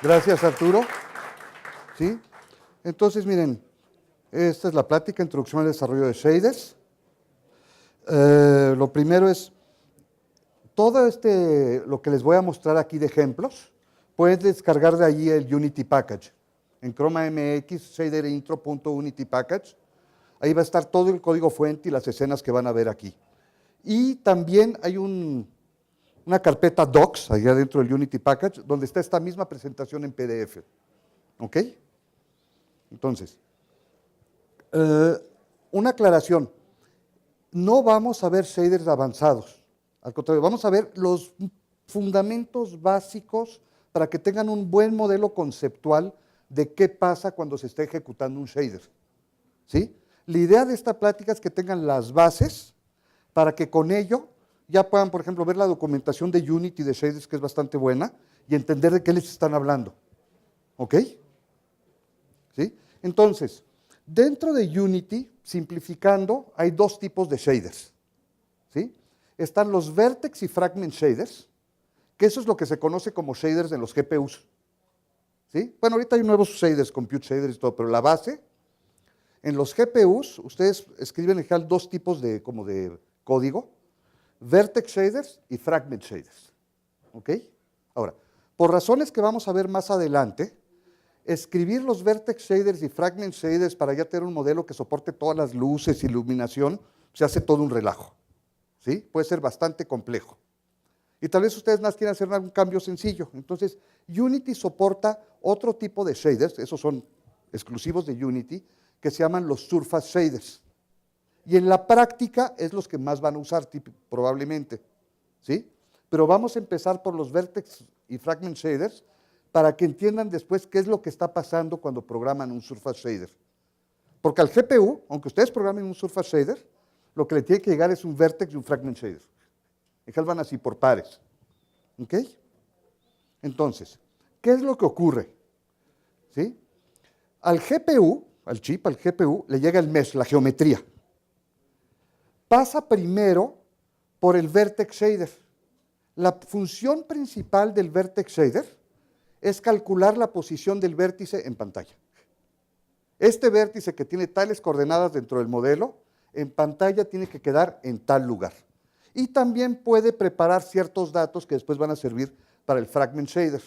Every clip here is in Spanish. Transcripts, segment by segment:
Gracias, Arturo. ¿Sí? Entonces, miren, esta es la plática, Introducción al Desarrollo de Shaders. Lo primero es, todo lo que les voy a mostrar aquí de ejemplos, puedes descargar de allí el Unity Package. En Chroma MX, shaderintro.unitypackage. Ahí va a estar todo el código fuente y las escenas que van a ver aquí. Y también hay una carpeta docs, allá dentro del Unity Package, donde está esta misma presentación en PDF. ¿Ok? Entonces, una aclaración. No vamos a ver shaders avanzados. Al contrario, vamos a ver los fundamentos básicos para que tengan un buen modelo conceptual de qué pasa cuando se está ejecutando un shader. ¿Sí? La idea de esta plática es que tengan las bases para que con ello ya puedan, por ejemplo, ver la documentación de Unity de shaders, que es bastante buena, y entender de qué les están hablando. ¿Ok? ¿Sí? Entonces, dentro de Unity, simplificando, hay dos tipos de shaders. ¿Sí? Están los vertex y fragment shaders, que eso es lo que se conoce como shaders en los GPUs. ¿Sí? Bueno, ahorita hay nuevos shaders, compute shaders y todo, pero la base, en los GPUs, ustedes escriben en general dos tipos de código, vertex shaders y fragment shaders. ¿Ok? Ahora, por razones que vamos a ver más adelante, escribir los vertex shaders y fragment shaders para ya tener un modelo que soporte todas las luces, iluminación, se hace todo un relajo. ¿Sí? Puede ser bastante complejo. Y tal vez ustedes más quieran hacer un cambio sencillo. Entonces, Unity soporta otro tipo de shaders, esos son exclusivos de Unity, que se llaman los surface shaders. Y en la práctica es los que más van a usar probablemente. ¿Sí? Pero vamos a empezar por los vertex y fragment shaders para que entiendan después qué es lo que está pasando cuando programan un surface shader. Porque al GPU, aunque ustedes programen un surface shader, lo que le tiene que llegar es un vertex y un fragment shader. Ellos van así por pares. ¿Ok? Entonces, ¿qué es lo que ocurre? ¿Sí? Al GPU, al chip, al GPU, le llega el mesh, la geometría. Pasa primero por el vertex shader. La función principal del vertex shader es calcular la posición del vértice en pantalla. Este vértice que tiene tales coordenadas dentro del modelo, en pantalla tiene que quedar en tal lugar. Y también puede preparar ciertos datos que después van a servir para el fragment shader.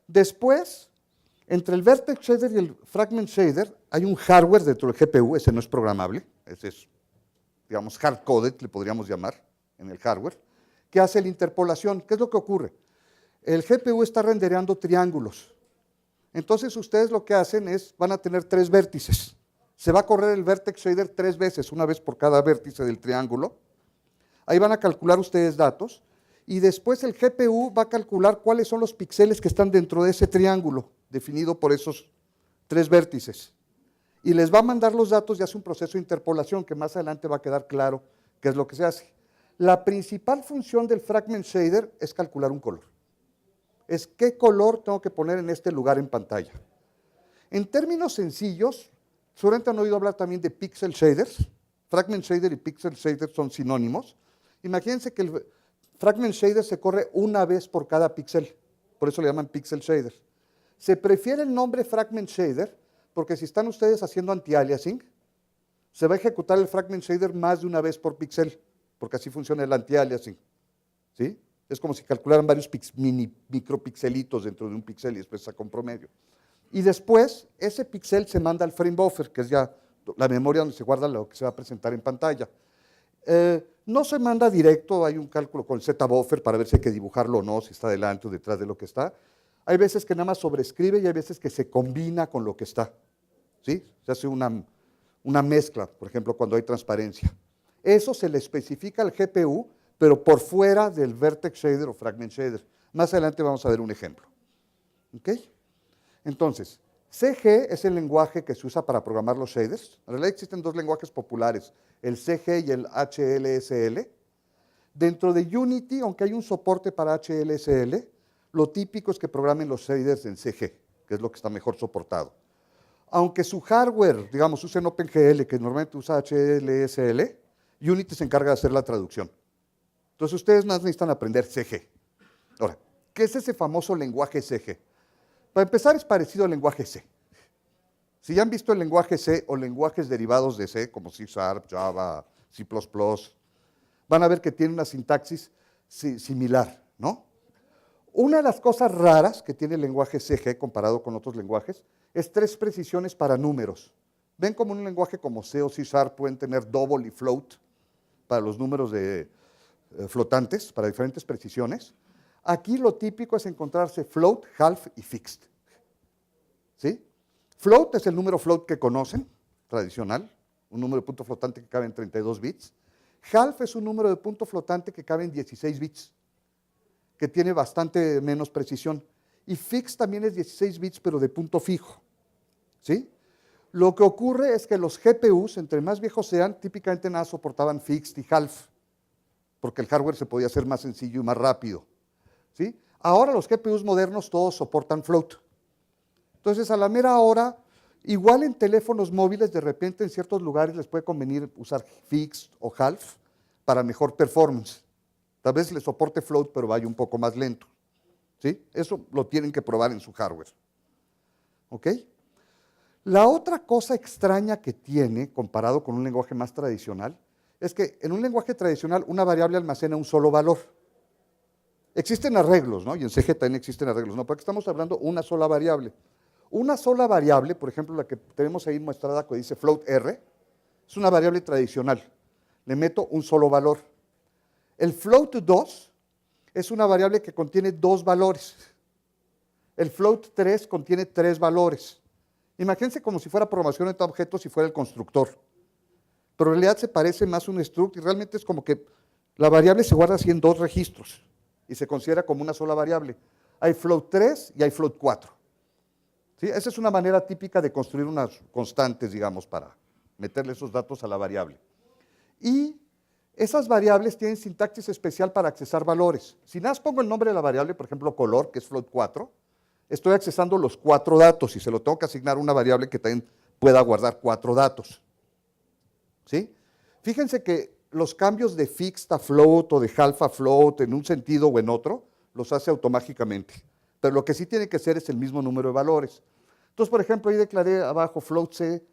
Después, entre el vertex shader y el fragment shader, hay un hardware dentro del GPU, ese no es programable, ese es, digamos, hard-coded, le podríamos llamar, en el hardware, que hace la interpolación. ¿Qué es lo que ocurre? El GPU está rendereando triángulos. Entonces ustedes lo que hacen es, van a tener tres vértices. Se va a correr el vertex shader 3 veces, una vez por cada vértice del triángulo. Ahí van a calcular ustedes datos. Y después el GPU va a calcular cuáles son los píxeles que están dentro de ese triángulo, definido por esos 3 vértices. Y les va a mandar los datos y hace un proceso de interpolación que más adelante va a quedar claro qué es lo que se hace. La principal función del fragment shader es calcular un color. Es qué color tengo que poner en este lugar en pantalla. En términos sencillos, seguramente han oído hablar también de pixel shaders. Fragment shader y pixel shader son sinónimos. Imagínense que el fragment shader se corre una vez por cada píxel, por eso le llaman pixel shader. Se prefiere el nombre fragment shader porque si están ustedes haciendo anti-aliasing, se va a ejecutar el fragment shader más de una vez por píxel, porque así funciona el anti-aliasing. ¿Sí? Es como si calcularan varios micropixelitos dentro de un píxel y después saca un promedio. Y después, ese píxel se manda al frame buffer, que es ya la memoria donde se guarda lo que se va a presentar en pantalla. No se manda directo, hay un cálculo con el Z-buffer para ver si hay que dibujarlo o no, si está delante o detrás de lo que está. Hay veces que nada más sobrescribe y hay veces que se combina con lo que está. ¿Sí? Se hace una mezcla, por ejemplo, cuando hay transparencia. Eso se le especifica al GPU, pero por fuera del vertex shader o fragment shader. Más adelante vamos a ver un ejemplo. ¿Ok? Entonces, CG es el lenguaje que se usa para programar los shaders. En realidad existen dos lenguajes populares, el CG y el HLSL. Dentro de Unity, aunque hay un soporte para HLSL, lo típico es que programen los shaders en CG, que es lo que está mejor soportado. Aunque su hardware, digamos, usen OpenGL, que normalmente usa HLSL, Unity se encarga de hacer la traducción. Entonces ustedes más necesitan aprender CG. Ahora, ¿qué es ese famoso lenguaje CG? Para empezar, es parecido al lenguaje C. Si ya han visto el lenguaje C o lenguajes derivados de C, como C#, Java, C++, van a ver que tiene una sintaxis similar, ¿no? Una de las cosas raras que tiene el lenguaje CG comparado con otros lenguajes es 3 precisiones para números. ¿Ven cómo un lenguaje como C o C# pueden tener double y float para los números flotantes, para diferentes precisiones? Aquí lo típico es encontrarse float, half y fixed. ¿Sí? Float es el número float que conocen, tradicional, un número de punto flotante que cabe en 32 bits. Half es un número de punto flotante que cabe en 16 bits, que tiene bastante menos precisión. Y fixed también es 16 bits, pero de punto fijo. ¿Sí? Lo que ocurre es que los GPUs, entre más viejos sean, típicamente nada soportaban fixed y half, porque el hardware se podía hacer más sencillo y más rápido. ¿Sí? Ahora los GPUs modernos todos soportan float. Entonces, a la mera hora, igual en teléfonos móviles, de repente en ciertos lugares les puede convenir usar fixed o half para mejor performance. Tal vez les soporte float, pero vaya un poco más lento. ¿Sí? Eso lo tienen que probar en su hardware. ¿Ok? La otra cosa extraña que tiene, comparado con un lenguaje más tradicional, es que en un lenguaje tradicional una variable almacena un solo valor. Existen arreglos, ¿no? Y en CG también existen arreglos, ¿no? Porque estamos hablando de una sola variable. Una sola variable, por ejemplo, la que tenemos ahí mostrada que dice float R, es una variable tradicional. Le meto un solo valor. El float 2 es una variable que contiene 2 valores. El float 3 contiene 3 valores. Imagínense como si fuera programación de objetos y fuera el constructor. Pero en realidad se parece más a un struct y realmente es como que la variable se guarda así en 2 registros y se considera como una sola variable. Hay float 3 y hay float 4. ¿Sí? Esa es una manera típica de construir unas constantes, digamos, para meterle esos datos a la variable. Y esas variables tienen sintaxis especial para accesar valores. Si nada más pongo el nombre de la variable, por ejemplo, color, que es float 4, estoy accesando los 4 datos y se lo tengo que asignar a una variable que también pueda guardar 4 datos. ¿Sí? Fíjense que los cambios de fixed a float o de half a float en un sentido o en otro, los hace automáticamente. Pero lo que sí tiene que ser es el mismo número de valores. Entonces, por ejemplo, ahí declaré abajo float C,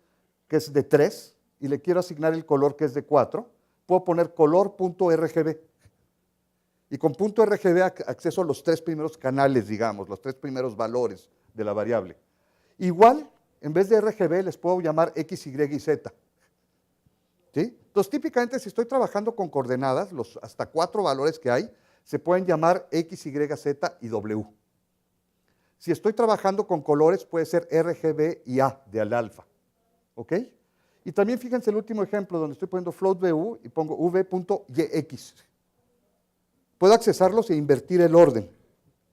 que es de 3, y le quiero asignar el color que es de 4, puedo poner color.rgb. Y con .rgb acceso a los 3 primeros canales, digamos, los 3 primeros valores de la variable. Igual, en vez de RGB, les puedo llamar X, Y y Z. ¿Sí? Entonces, típicamente, si estoy trabajando con coordenadas, los hasta 4 valores que hay, se pueden llamar X, Y, Z y W. Si estoy trabajando con colores, puede ser RGB y A de al alfa. ¿Ok? Y también fíjense el último ejemplo, donde estoy poniendo float VU y pongo v.yx. Puedo accesarlos e invertir el orden.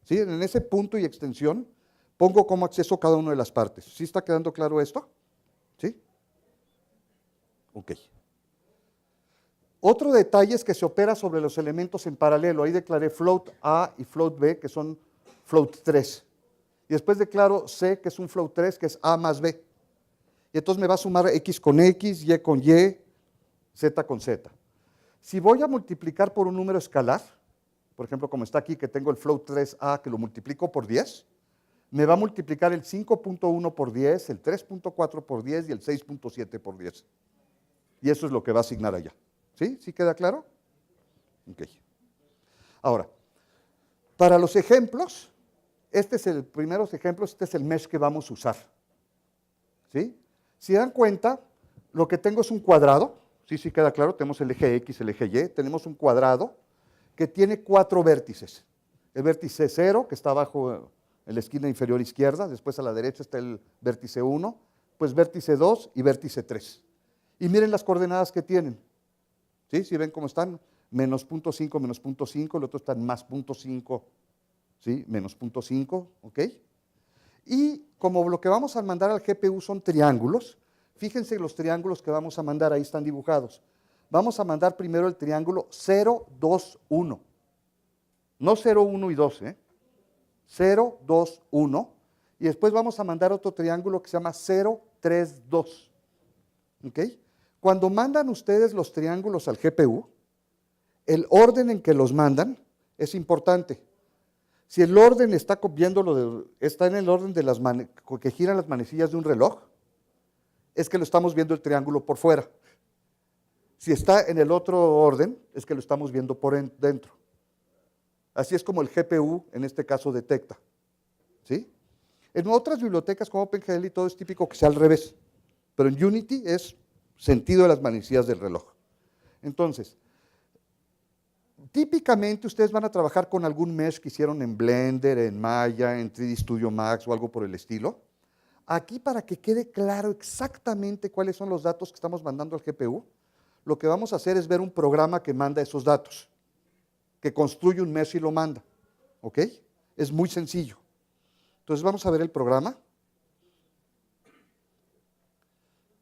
¿Sí? En ese punto y extensión, pongo como acceso cada una de las partes. ¿Sí está quedando claro esto? ¿Sí? Ok. Otro detalle es que se opera sobre los elementos en paralelo. Ahí declaré float A y float B, que son float 3. Y después declaro C, que es un float 3, que es A más B. Y entonces me va a sumar X con X, Y con Y, Z con Z. Si voy a multiplicar por un número escalar, por ejemplo, como está aquí, que tengo el float 3A, que lo multiplico por 10, me va a multiplicar el 5.1 por 10, el 3.4 por 10 y el 6.7 por 10. Y eso es lo que va a asignar allá. ¿Sí? ¿Sí queda claro? Ok. Ahora, para los ejemplos, este es el primeros ejemplos, este es el mesh que vamos a usar. ¿Sí? Si dan cuenta, lo que tengo es un cuadrado, sí queda claro, tenemos el eje X, el eje Y, tenemos un cuadrado que tiene 4 vértices. El vértice 0, que está abajo en la esquina inferior izquierda, después a la derecha está el vértice 1, pues vértice 2 y vértice 3. Y miren las coordenadas que tienen. ¿Sí? ¿Sí ven cómo están? Menos 0.5, menos 0.5, el otro está en más 0.5, ¿sí? Menos 0.5, ¿ok? Y como lo que vamos a mandar al GPU son triángulos, fíjense los triángulos que vamos a mandar, ahí están dibujados. Vamos a mandar primero el triángulo 0, 2, 1. No 0, 1 y 2, 0, 2, 1. Y después vamos a mandar otro triángulo que se llama 0, 3, 2. ¿Ok? Cuando mandan ustedes los triángulos al GPU, el orden en que los mandan es importante. Si el orden está está en el orden de que giran las manecillas de un reloj, es que lo estamos viendo el triángulo por fuera. Si está en el otro orden, es que lo estamos viendo por dentro. Así es como el GPU, en este caso, detecta. ¿Sí? En otras bibliotecas como OpenGL y todo es típico que sea al revés, pero en Unity es sentido de las manecillas del reloj. Entonces, típicamente ustedes van a trabajar con algún mesh que hicieron en Blender, en Maya, en 3D Studio Max o algo por el estilo. Aquí, para que quede claro exactamente cuáles son los datos que estamos mandando al GPU, lo que vamos a hacer es ver un programa que manda esos datos, que construye un mesh y lo manda. ¿Ok? Es muy sencillo. Entonces vamos a ver el programa.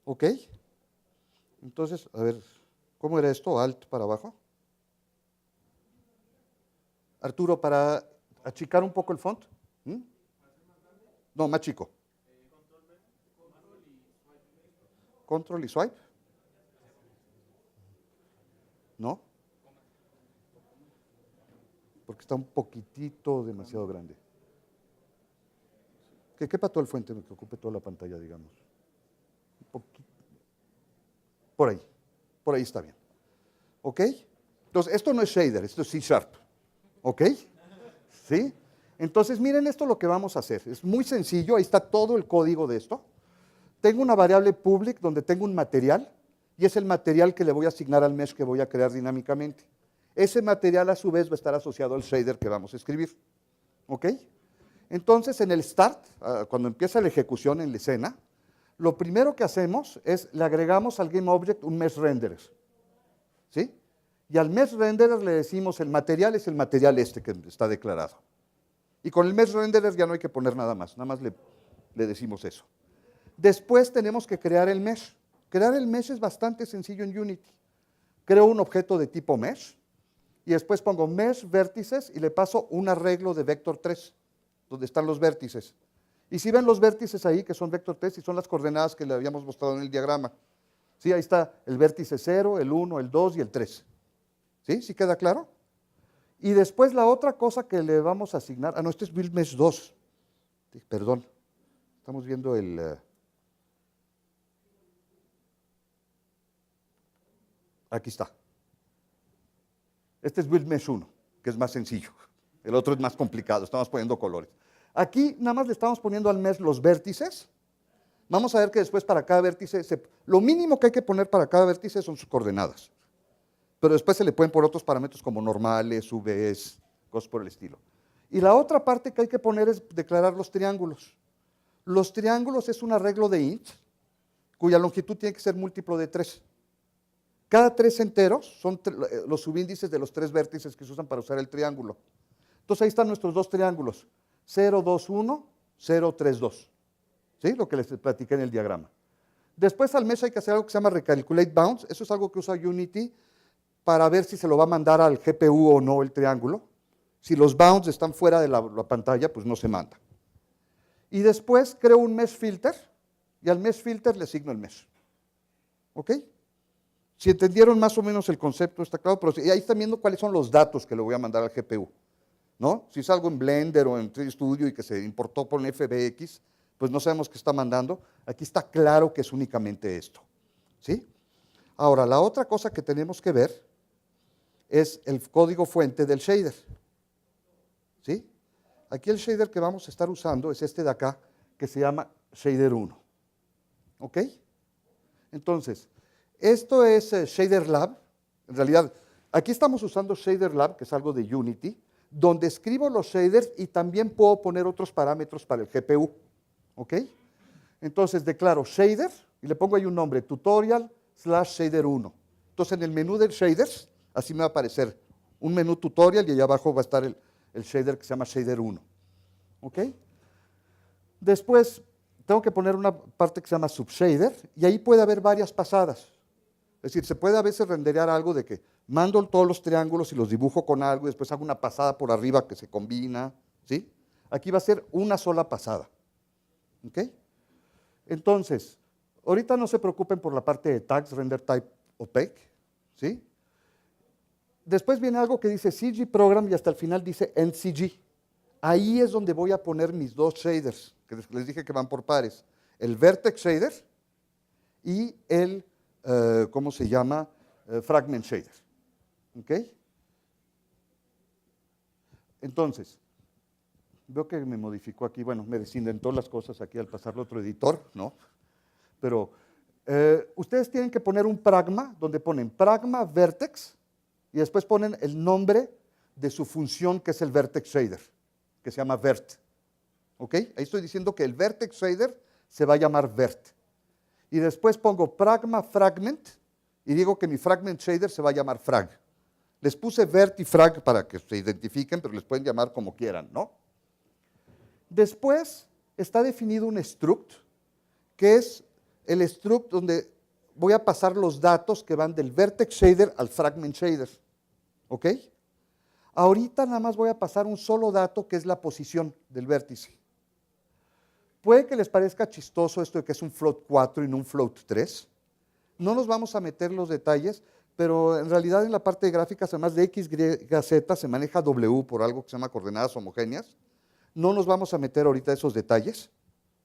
¿Ok? Entonces, a ver, ¿cómo era esto? Alt para abajo. Arturo, para achicar un poco el font. ¿Mm? No, más chico. Control y swipe. ¿No? Porque está un poquitito demasiado grande. Que quepa todo el fuente, que ocupe toda la pantalla, digamos. Un poquito. Por ahí está bien. ¿Ok? Entonces, esto no es shader, esto es C#. ¿Ok? ¿Sí? Entonces, miren esto lo que vamos a hacer. Es muy sencillo, ahí está todo el código de esto. Tengo una variable public donde tengo un material, y es el material que le voy a asignar al mesh que voy a crear dinámicamente. Ese material, a su vez, va a estar asociado al shader que vamos a escribir. ¿Ok? Entonces, en el start, cuando empieza la ejecución en la escena, lo primero que hacemos es le agregamos al GameObject un mesh renderer. ¿Sí? Y al mesh renderer le decimos el material es el material este que está declarado. Y con el mesh renderer ya no hay que poner nada más le decimos eso. Después tenemos que crear el mesh. Crear el mesh es bastante sencillo en Unity. Creo un objeto de tipo mesh y después pongo mesh vértices y le paso un arreglo de vector 3, donde están los vértices. Y si ven los vértices ahí, que son vector 3 y son las coordenadas que le habíamos mostrado en el diagrama. Sí, ahí está el vértice 0, el 1, el 2 y el 3. ¿Sí? ¿Sí queda claro? Y después la otra cosa que le vamos a asignar, no, este es build mesh 2. Perdón, estamos viendo aquí está. Este es build mesh 1, que es más sencillo. El otro es más complicado, estamos poniendo colores. Aquí nada más le estamos poniendo al mesh los vértices. Vamos a ver que después para cada vértice, lo mínimo que hay que poner para cada vértice son sus coordenadas. Pero después se le pueden poner otros parámetros como normales, UVs, cosas por el estilo. Y la otra parte que hay que poner es declarar los triángulos. Los triángulos es un arreglo de int, cuya longitud tiene que ser múltiplo de 3. Cada 3 enteros son los subíndices de los 3 vértices que se usan para usar el triángulo. Entonces ahí están nuestros dos triángulos, 0, 2, 1, 0, 3, 2. ¿Sí? Lo que les platiqué en el diagrama. Después al mesh hay que hacer algo que se llama recalculate bounds. Eso es algo que usa Unity para ver si se lo va a mandar al GPU o no el triángulo. Si los bounds están fuera de la pantalla, pues no se manda. Y después creo un mesh filter y al mesh filter le asigno el mesh. ¿Ok? Si entendieron más o menos el concepto, está claro, pero ahí están viendo cuáles son los datos que le voy a mandar al GPU. ¿No? Si es algo en Blender o en 3D Studio y que se importó por un FBX, pues no sabemos qué está mandando. Aquí está claro que es únicamente esto. ¿Sí? Ahora, la otra cosa que tenemos que ver es el código fuente del shader. ¿Sí? Aquí el shader que vamos a estar usando es este de acá, que se llama Shader 1. ¿Ok? Entonces, esto es Shader Lab. En realidad, aquí estamos usando Shader Lab, que es algo de Unity, donde escribo los shaders y también puedo poner otros parámetros para el GPU. ¿Ok? Entonces declaro shader y le pongo ahí un nombre, tutorial/shader 1. Entonces en el menú del shaders, así me va a aparecer un menú tutorial y allá abajo va a estar el shader que se llama shader 1. ¿Ok? Después tengo que poner una parte que se llama subshader y ahí puede haber varias pasadas. Es decir, se puede a veces renderear algo de que mando todos los triángulos y los dibujo con algo y después hago una pasada por arriba que se combina. ¿Sí? Aquí va a ser una sola pasada. ¿Ok? Entonces, ahorita no se preocupen por la parte de tags, render type opaque. ¿Sí? Después viene algo que dice CG program y hasta el final dice NCG. ahí es donde voy a poner mis dos shaders, que les dije que van por pares. El Vertex Shader y el, ¿cómo se llama? Fragment Shader. ¿Ok? Entonces, veo que me modificó aquí, bueno, me desindentó las cosas aquí al pasarlo a otro editor, ¿no? Pero ustedes tienen que poner un pragma, donde ponen pragma vertex, y después ponen el nombre de su función, que es el vertex shader, que se llama vert. ¿Ok? Ahí estoy diciendo que el vertex shader se va a llamar vert. Y después pongo pragma fragment, y digo que mi fragment shader se va a llamar frag. Les puse vert y frag para que se identifiquen, pero les pueden llamar como quieran, ¿no? Después está definido un struct, que es el struct donde voy a pasar los datos que van del vertex shader al fragment shader. ¿Ok? Ahorita nada más voy a pasar un solo dato, que es la posición del vértice. Puede que les parezca chistoso esto de que es un float 4 y no un float 3. No nos vamos a meter los detalles, pero en realidad en la parte de gráficas, además de X, Y, Z, se maneja W por algo que se llama coordenadas homogéneas. No nos vamos a meter ahorita esos detalles,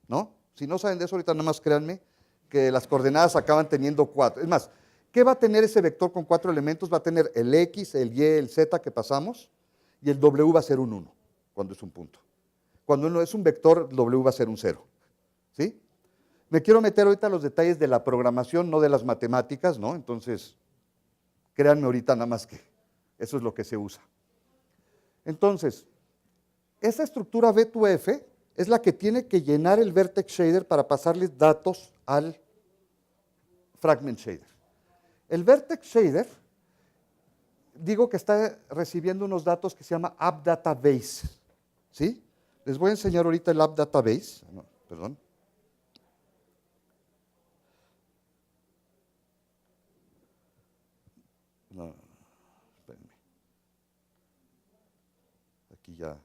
¿no? Si no saben de eso ahorita, nada más créanme que las coordenadas acaban teniendo 4. Es más, ¿qué va a tener ese vector con 4 elementos? Va a tener el X, el Y, el Z que pasamos, y el W va a ser un 1, cuando es un punto. Cuando uno es un vector, el W va a ser un 0. ¿Sí? Me quiero meter ahorita los detalles de la programación, no de las matemáticas, ¿no? Entonces, créanme ahorita nada más que eso es lo que se usa. Entonces, esa estructura V2F es la que tiene que llenar el vertex shader para pasarle datos al fragment shader. El vertex shader, digo que está recibiendo unos datos que se llama app database. ¿Sí? Les voy a enseñar ahorita el app database. No, perdón. No, espérenme. Aquí ya.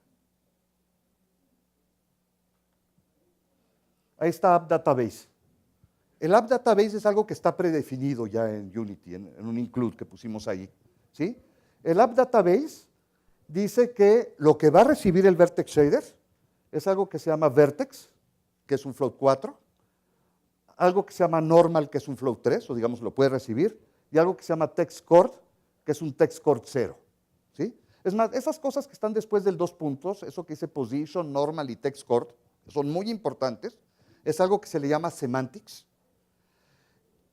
Ahí está App Database. El App Database es algo que está predefinido ya en Unity, en un include que pusimos ahí. ¿Sí? El App Database dice que lo que va a recibir el Vertex Shader es algo que se llama Vertex, que es un float 4, algo que se llama Normal, que es un float 3, o digamos lo puede recibir, y algo que se llama Text Chord, que es un Text Chord 0. ¿Sí? Es más, esas cosas que están después del 2 puntos, eso que dice Position, Normal y Text Chord, son muy importantes. Es algo que se le llama Semantics.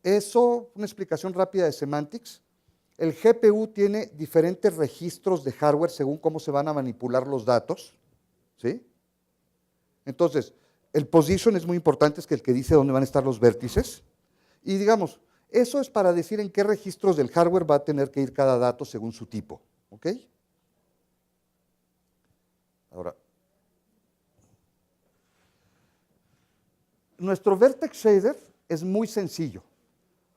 Eso, una explicación rápida de Semantics. El GPU tiene diferentes registros de hardware según cómo se van a manipular los datos. ¿Sí? Entonces, el position es muy importante, es que el que dice dónde van a estar los vértices. Y digamos, eso es para decir en qué registros del hardware va a tener que ir cada dato según su tipo. ¿Ok? Ahora, nuestro Vertex Shader es muy sencillo.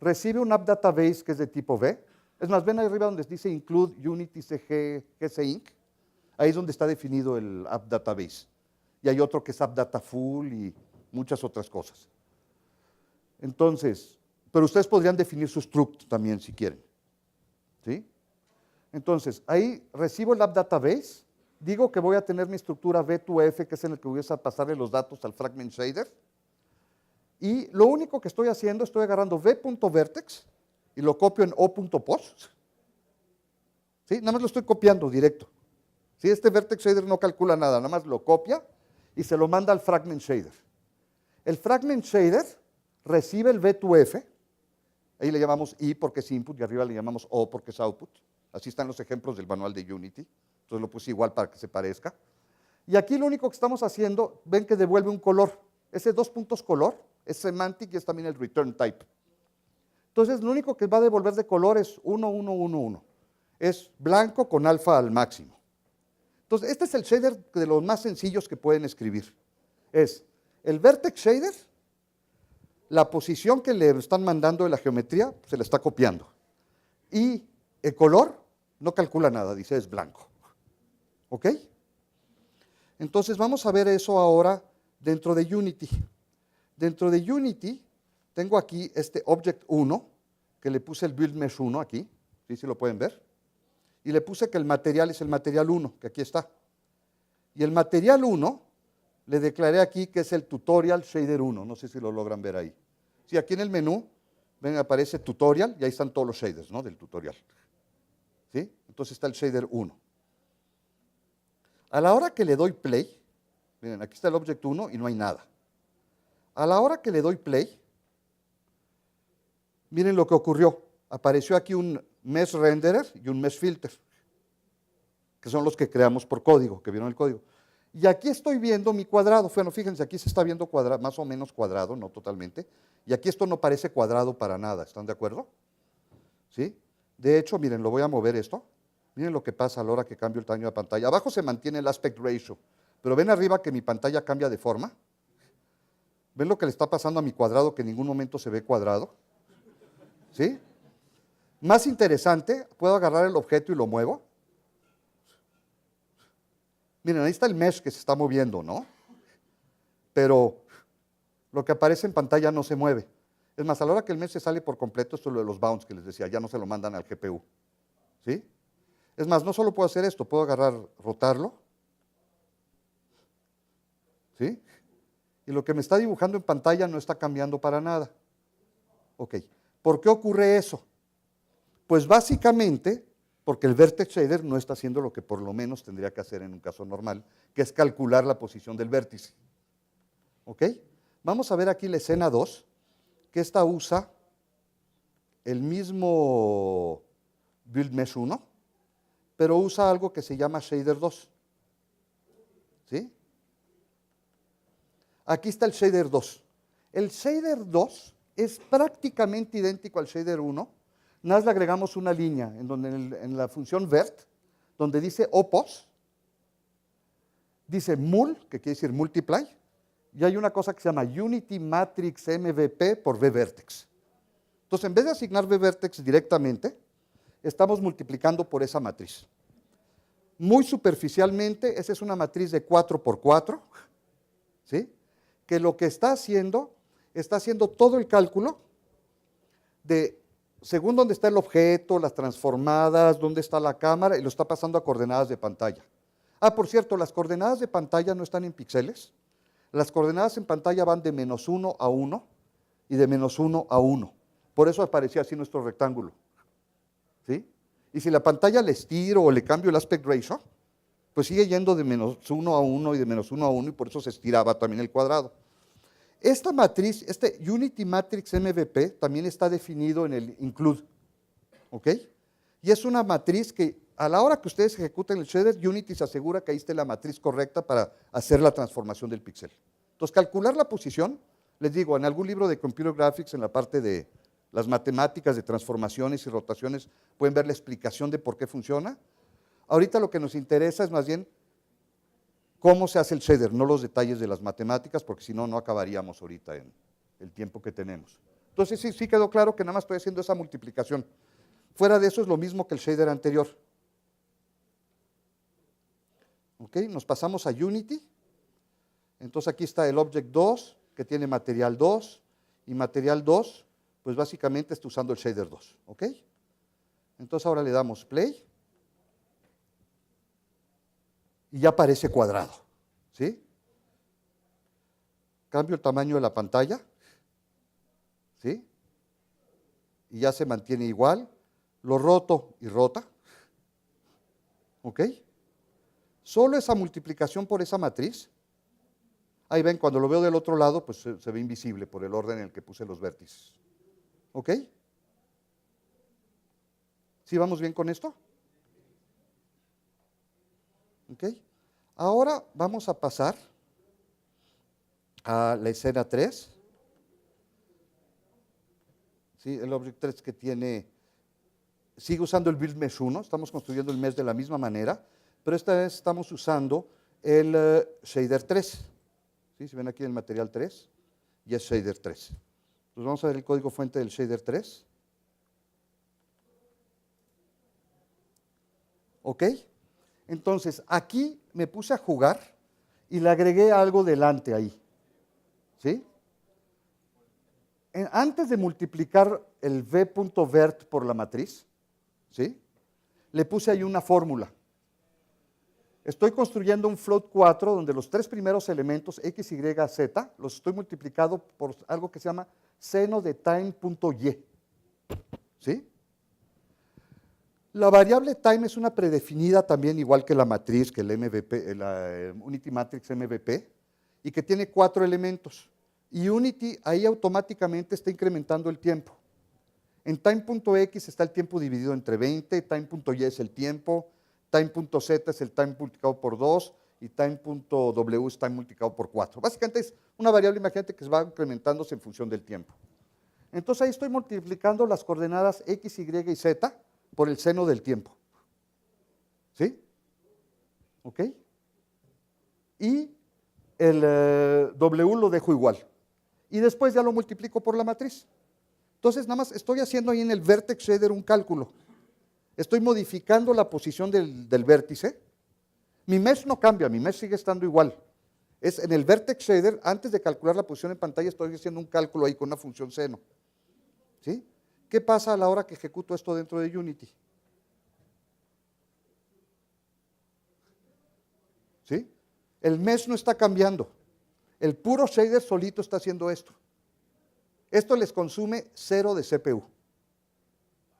Recibe un App Database que es de tipo V. Es más, ven ahí arriba donde dice Include Unity CG GC-Inc. Ahí es donde está definido el App Database. Y hay otro que es App Data Full y muchas otras cosas. Entonces, pero ustedes podrían definir su struct también si quieren. ¿Sí? Entonces, ahí recibo el App Database, digo que voy a tener mi estructura V2F, que es en el que voy a pasarle los datos al Fragment Shader. Y lo único que estoy haciendo, estoy agarrando v.vertex y lo copio en o.post. ¿Sí? Nada más lo estoy copiando directo. ¿Sí? Este vertex shader no calcula nada, nada más lo copia y se lo manda al fragment shader. El fragment shader recibe el v2f, ahí le llamamos i porque es input y arriba le llamamos o porque es output. Así están los ejemplos del manual de Unity. Entonces lo puse igual para que se parezca. Y aquí lo único que estamos haciendo, ven que devuelve un color. Ese 2 puntos color es semantic y es también el return type. Entonces, lo único que va a devolver de color es 1, 1, 1, 1. Es blanco con alfa al máximo. Entonces, este es el shader de los más sencillos que pueden escribir. Es el vertex shader, la posición que le están mandando de la geometría, se la está copiando. Y el color no calcula nada, dice es blanco. ¿Ok? Entonces, vamos a ver eso ahora dentro de Unity. Dentro de Unity, tengo aquí este Object 1, que le puse el Build Mesh 1 aquí, ¿sí lo pueden ver? Y le puse que el material es el material 1, que aquí está. Y el material 1, le declaré aquí que es el tutorial shader 1, no sé si lo logran ver ahí. Sí, aquí en el menú, ven, aparece tutorial y ahí están todos los shaders, ¿no?, del tutorial. ¿Sí? Entonces está el shader 1. A la hora que le doy play, miren, aquí está el object 1 y no hay nada. A la hora que le doy play, miren lo que ocurrió. Apareció aquí un mesh renderer y un mesh filter, que son los que creamos por código, que vieron el código. Y aquí estoy viendo mi cuadrado. Bueno, fíjense, aquí se está viendo cuadrado, más o menos cuadrado, no totalmente. Y aquí esto no parece cuadrado para nada, ¿están de acuerdo? ¿Sí? De hecho, miren, lo voy a mover esto. Miren lo que pasa a la hora que cambio el tamaño de la pantalla. Abajo se mantiene el aspect ratio, pero ven arriba que mi pantalla cambia de forma. ¿Ven lo que le está pasando a mi cuadrado, que en ningún momento se ve cuadrado? ¿Sí? Más interesante, puedo agarrar el objeto y lo muevo. Miren, ahí está el mesh que se está moviendo, ¿no? Pero lo que aparece en pantalla no se mueve. Es más, a la hora que el mesh se sale por completo, esto es lo de los bounds que les decía, ya no se lo mandan al GPU. ¿Sí? Es más, no solo puedo hacer esto, puedo agarrar, rotarlo. ¿Sí? Y lo que me está dibujando en pantalla no está cambiando para nada. Ok, ¿por qué ocurre eso? Pues básicamente porque el vertex shader no está haciendo lo que por lo menos tendría que hacer en un caso normal, que es calcular la posición del vértice. ¿Ok? Vamos a ver aquí la escena 2, que esta usa el mismo build mesh 1, pero usa algo que se llama shader 2. ¿Sí? Aquí está el shader 2. El shader 2 es prácticamente idéntico al shader 1, nada más le agregamos una línea en donde en la función vert, donde dice opos, dice mul, que quiere decir multiply, y hay una cosa que se llama unity matrix mvp por vvertex. Entonces, en vez de asignar vvertex directamente, estamos multiplicando por esa matriz. Muy superficialmente, esa es una matriz de 4 por 4, ¿sí? Que lo que está haciendo todo el cálculo de según dónde está el objeto, las transformadas, dónde está la cámara, y lo está pasando a coordenadas de pantalla. Ah, por cierto, las coordenadas de pantalla no están en píxeles. Las coordenadas en pantalla van de -1 a 1 y de -1 a 1. Por eso aparecía así nuestro rectángulo. ¿Sí? Y si la pantalla le estiro o le cambio el aspect ratio, pues sigue yendo de -1 a 1 y de -1 a 1, y por eso se estiraba también el cuadrado. Esta matriz, este Unity Matrix MVP, también está definido en el include, ¿ok? Y es una matriz que a la hora que ustedes ejecuten el shader, Unity se asegura que ahí esté la matriz correcta para hacer la transformación del píxel. Entonces, calcular la posición, les digo, en algún libro de Computer Graphics, en la parte de las matemáticas de transformaciones y rotaciones, pueden ver la explicación de por qué funciona. Ahorita lo que nos interesa es más bien cómo se hace el shader, no los detalles de las matemáticas, porque si no, no acabaríamos ahorita en el tiempo que tenemos. Entonces sí quedó claro que nada más estoy haciendo esa multiplicación. Fuera de eso es lo mismo que el shader anterior. ¿Ok? Nos pasamos a Unity. Entonces aquí está el Object 2, que tiene material 2, y material 2, pues básicamente está usando el shader 2. ¿Ok? Entonces ahora le damos play. Y ya parece cuadrado, ¿sí? Cambio el tamaño de la pantalla, ¿sí? Y ya se mantiene igual. Lo roto y rota, ¿ok? Solo esa multiplicación por esa matriz, ahí ven, cuando lo veo del otro lado, pues se ve invisible por el orden en el que puse los vértices, ¿ok? ¿Sí vamos bien con esto? ¿Ok? Ahora vamos a pasar a la escena 3. ¿Sí? El Object 3 que tiene, sigue usando el Build Mesh 1, estamos construyendo el mesh de la misma manera, pero esta vez estamos usando el Shader 3. ¿Sí? Si ven aquí el material 3, y es Shader 3. Entonces vamos a ver el código fuente del Shader 3. ¿Ok? Entonces, aquí me puse a jugar y le agregué algo delante ahí. ¿Sí? Antes de multiplicar el v.vert por la matriz, ¿sí? Le puse ahí una fórmula. Estoy construyendo un float 4 donde los tres primeros elementos, x, y, z, los estoy multiplicando por algo que se llama seno de time.y. ¿Sí? La variable time es una predefinida también, igual que la matriz, que el MVP, la Unity Matrix MVP, y que tiene 4 elementos. Y Unity ahí automáticamente está incrementando el tiempo. En time.x está el tiempo dividido entre 20, time.y es el tiempo, time.z es el time multiplicado por 2 y time.w es time multiplicado por 4. Básicamente es una variable, imagínate, que va incrementándose en función del tiempo. Entonces ahí estoy multiplicando las coordenadas x, y y z por el seno del tiempo. ¿Sí? ¿Ok? Y el w lo dejo igual. Y después ya lo multiplico por la matriz. Entonces nada más estoy haciendo ahí en el vertex shader un cálculo. Estoy modificando la posición del vértice. Mi mesh no cambia, mi mesh sigue estando igual. Es en el vertex shader, antes de calcular la posición en pantalla, estoy haciendo un cálculo ahí con una función seno. ¿Sí? ¿Qué pasa a la hora que ejecuto esto dentro de Unity? ¿Sí? El mesh no está cambiando. El puro shader solito está haciendo esto. Esto les consume 0 de CPU,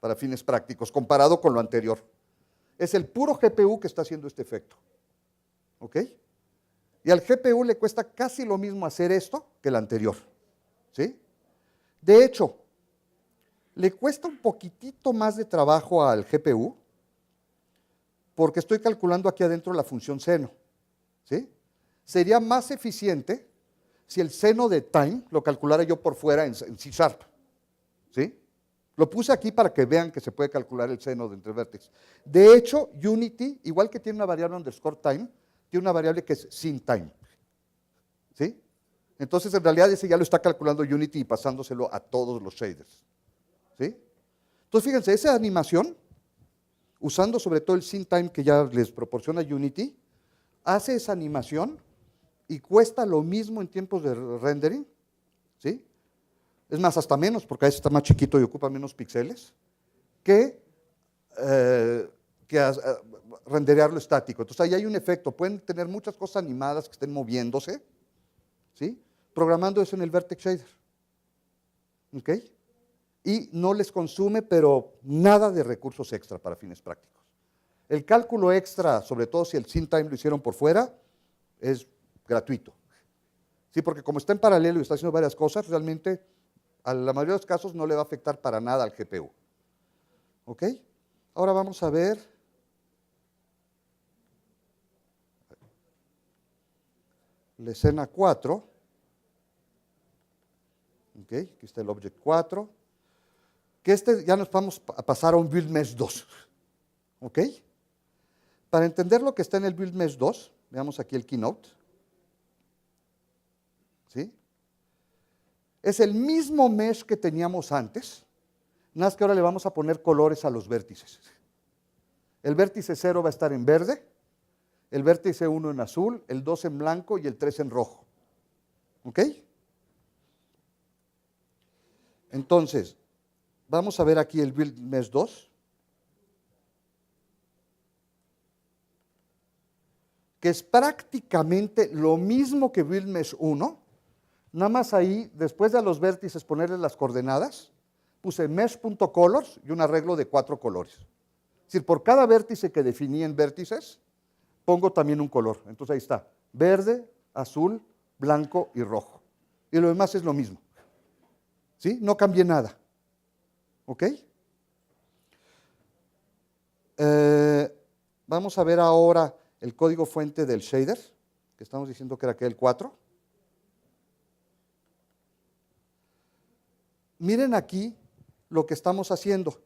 para fines prácticos, comparado con lo anterior. Es el puro GPU que está haciendo este efecto. ¿Ok? Y al GPU le cuesta casi lo mismo hacer esto que el anterior. ¿Sí? De hecho, le cuesta un poquitito más de trabajo al GPU, porque estoy calculando aquí adentro la función seno. ¿Sí? Sería más eficiente si el seno de time lo calculara yo por fuera en C#. ¿Sí? Lo puse aquí para que vean que se puede calcular el seno de entre vértices. De hecho, Unity, igual que tiene una variable underscore time, tiene una variable que es sin time. ¿Sí? Entonces, en realidad, ese ya lo está calculando Unity y pasándoselo a todos los shaders. ¿Sí? Entonces, fíjense, esa animación, usando sobre todo el sin time que ya les proporciona Unity, hace esa animación y cuesta lo mismo en tiempos de rendering. ¿Sí? Es más, hasta menos, porque a veces está más chiquito y ocupa menos píxeles, que renderearlo estático. Entonces ahí hay un efecto, pueden tener muchas cosas animadas que estén moviéndose, ¿sí? Programando eso en el vertex shader. ¿Ok? Y no les consume, pero nada de recursos extra para fines prácticos. El cálculo extra, sobre todo si el sin time lo hicieron por fuera, es gratuito. Sí, porque como está en paralelo y está haciendo varias cosas, realmente a la mayoría de los casos no le va a afectar para nada al GPU. ¿Ok? Ahora vamos a ver la escena 4. ¿Ok? Aquí está el Object 4. Que ya nos vamos a pasar a un Build Mesh 2. ¿Ok? Para entender lo que está en el Build Mesh 2, veamos aquí el Keynote. ¿Sí? Es el mismo mesh que teníamos antes, nada más que ahora le vamos a poner colores a los vértices. El vértice 0 va a estar en verde, el vértice 1 en azul, el 2 en blanco y el 3 en rojo. ¿Ok? Entonces, vamos a ver aquí el Build Mesh 2, que es prácticamente lo mismo que Build Mesh 1, nada más ahí, después de a los vértices ponerles las coordenadas, puse mesh.colors y un arreglo de 4 colores. Es decir, por cada vértice que definí en vértices, pongo también un color. Entonces ahí está, verde, azul, blanco y rojo. Y lo demás es lo mismo. ¿Sí? No cambié nada. ¿Ok? Vamos a ver ahora el código fuente del shader, que estamos diciendo que era aquel 4. Miren aquí lo que estamos haciendo.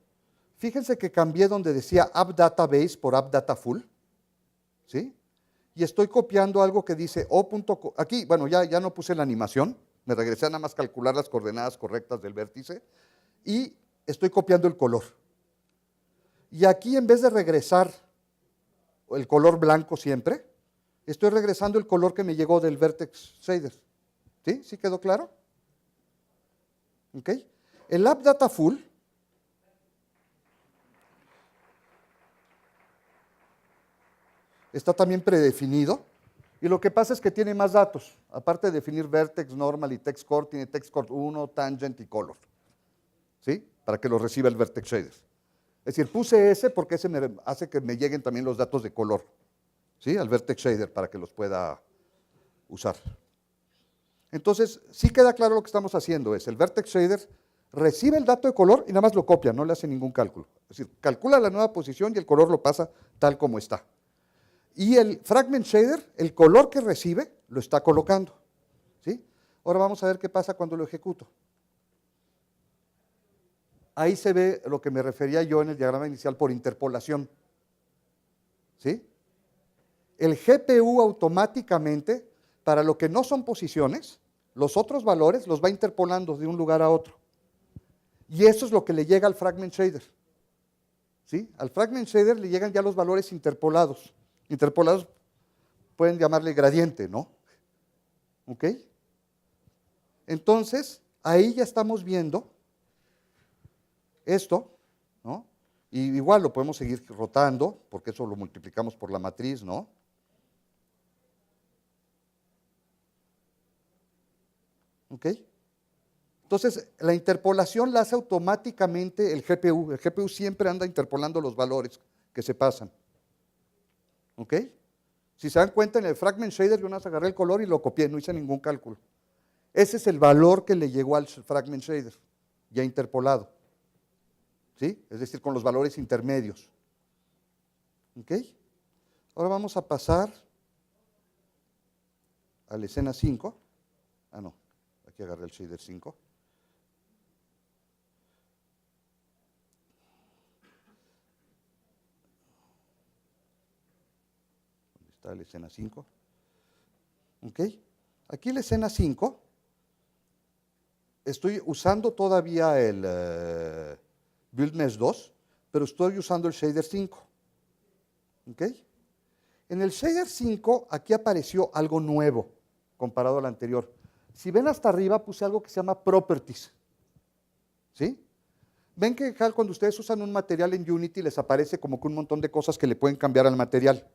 Fíjense que cambié donde decía App Database por App Data Full. ¿Sí? Y estoy copiando algo que dice O. Aquí, bueno, ya no puse la animación, me regresé a nada más calcular las coordenadas correctas del vértice y estoy copiando el color. Y aquí en vez de regresar el color blanco siempre, estoy regresando el color que me llegó del vertex shader. ¿Sí? ¿Sí quedó claro? ¿Ok? El App Data Full está también predefinido, y lo que pasa es que tiene más datos. Aparte de definir vertex, normal y text core, tiene text core 1, tangent y color, ¿sí? Para que lo reciba el vertex shader. Es decir, puse ese porque ese me hace que me lleguen también los datos de color, ¿sí? Al vertex shader para que los pueda usar. Entonces, sí queda claro lo que estamos haciendo, es el vertex shader recibe el dato de color y nada más lo copia, no le hace ningún cálculo. Es decir, calcula la nueva posición y el color lo pasa tal como está. Y el fragment shader, el color que recibe, lo está colocando, ¿sí? Ahora vamos a ver qué pasa cuando lo ejecuto. Ahí se ve lo que me refería yo en el diagrama inicial por interpolación, ¿sí? El GPU automáticamente, para lo que no son posiciones, los otros valores los va interpolando de un lugar a otro. Y eso es lo que le llega al fragment shader, ¿sí? Al fragment shader le llegan ya los valores interpolados. Interpolados pueden llamarle gradiente, ¿no? ¿Ok? Entonces, ahí ya estamos viendo esto, ¿no? Y igual lo podemos seguir rotando, porque eso lo multiplicamos por la matriz, ¿no? ¿Ok? Entonces, la interpolación la hace automáticamente el GPU. El GPU siempre anda interpolando los valores que se pasan. ¿Ok? Si se dan cuenta, en el fragment shader yo nada más agarré el color y lo copié, no hice ningún cálculo. Ese es el valor que le llegó al fragment shader, ya interpolado. ¿Sí? Es decir, con los valores intermedios. ¿Ok? Ahora vamos a pasar a la escena 5. Ah, no, aquí agarré el shader 5. ¿Dónde está la escena 5? ¿Ok? Aquí la escena 5, estoy usando todavía el BuildMesh 2, pero estoy usando el shader 5. ¿Ok? En el shader 5, aquí apareció algo nuevo comparado al anterior. Si ven hasta arriba, puse algo que se llama Properties. ¿Sí? Ven que cuando ustedes usan un material en Unity, les aparece como que un montón de cosas que le pueden cambiar al material.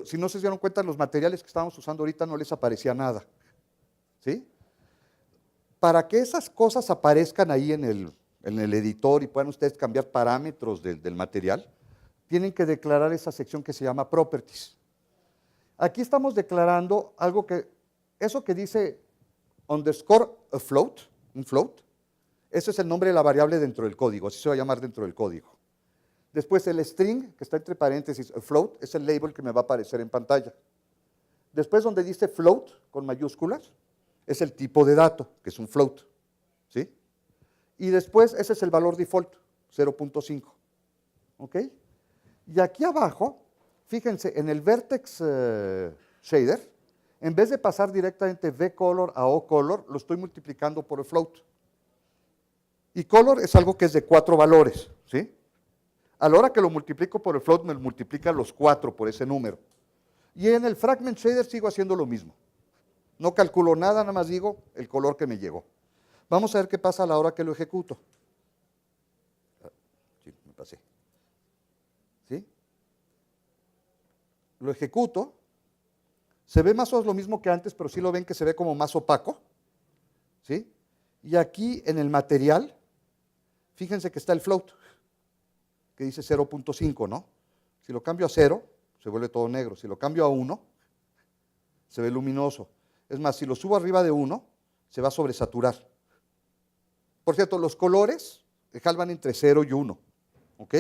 Si no se dieron cuenta, los materiales que estábamos usando ahorita no les aparecía nada. ¿Sí? Para que esas cosas aparezcan ahí en el editor y puedan ustedes cambiar parámetros del material, tienen que declarar esa sección que se llama Properties. Aquí estamos declarando algo que, eso que dice underscore a float, un float, ese es el nombre de la variable dentro del código, así se va a llamar dentro del código. Después el string, que está entre paréntesis, a float, es el label que me va a aparecer en pantalla. Después donde dice float, con mayúsculas, es el tipo de dato, que es un float, ¿sí? Y después ese es el valor default, 0.5, ¿ok? Y aquí abajo, fíjense, en el vertex shader, en vez de pasar directamente vColor a OColor, lo estoy multiplicando por el float. Y color es algo que es de 4 valores, ¿sí? A la hora que lo multiplico por el float, me multiplica los 4 por ese número. Y en el fragment shader sigo haciendo lo mismo. No calculo nada, nada más digo el color que me llegó. Vamos a ver qué pasa a la hora que lo ejecuto. Sí, me pasé. ¿Sí? Lo ejecuto. Se ve más o menos lo mismo que antes, pero sí lo ven que se ve como más opaco. ¿Sí? Y aquí en el material, fíjense que está el float, que dice 0.5, ¿no? Si lo cambio a 0, se vuelve todo negro. Si lo cambio a 1, se ve luminoso. Es más, si lo subo arriba de 1, se va a sobresaturar. Por cierto, los colores van entre 0 y 1, ¿ok?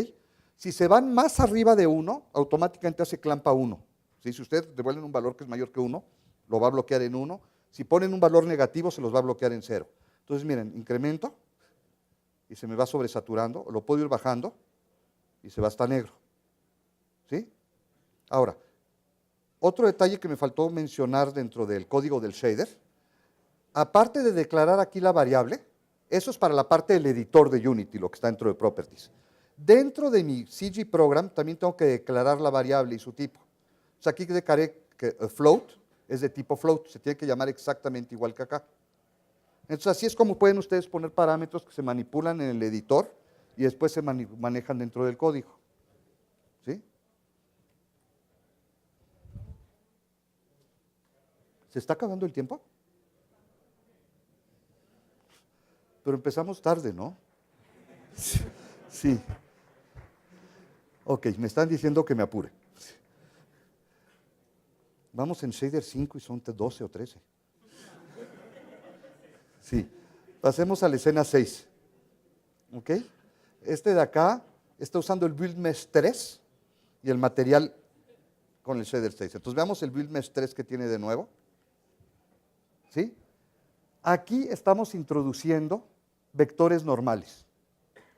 Si se van más arriba de 1, automáticamente hace clampa 1. ¿Sí? Si ustedes devuelven un valor que es mayor que 1, lo va a bloquear en 1. Si ponen un valor negativo, se los va a bloquear en 0. Entonces, miren, incremento y se me va sobresaturando, o lo puedo ir bajando y se va hasta negro. ¿Sí? Ahora, otro detalle que me faltó mencionar dentro del código del shader, aparte de declarar aquí la variable, eso es para la parte del editor de Unity, lo que está dentro de Properties. Dentro de mi CG Program también tengo que declarar la variable y su tipo. O sea, aquí declaré que float es de tipo float, se tiene que llamar exactamente igual que acá. Entonces, así es como pueden ustedes poner parámetros que se manipulan en el editor y después se manejan dentro del código. ¿Sí? ¿Se está acabando el tiempo? Pero empezamos tarde, ¿no? Sí. Ok, me están diciendo que me apure. Vamos en shader 5 y son 12 o 13. Sí. Pasemos a la escena 6. ¿Ok? Este de acá está usando el Build Mesh 3 y el material con el shader 6. Entonces veamos el Build Mesh 3 que tiene de nuevo. ¿Sí? Aquí estamos introduciendo vectores normales.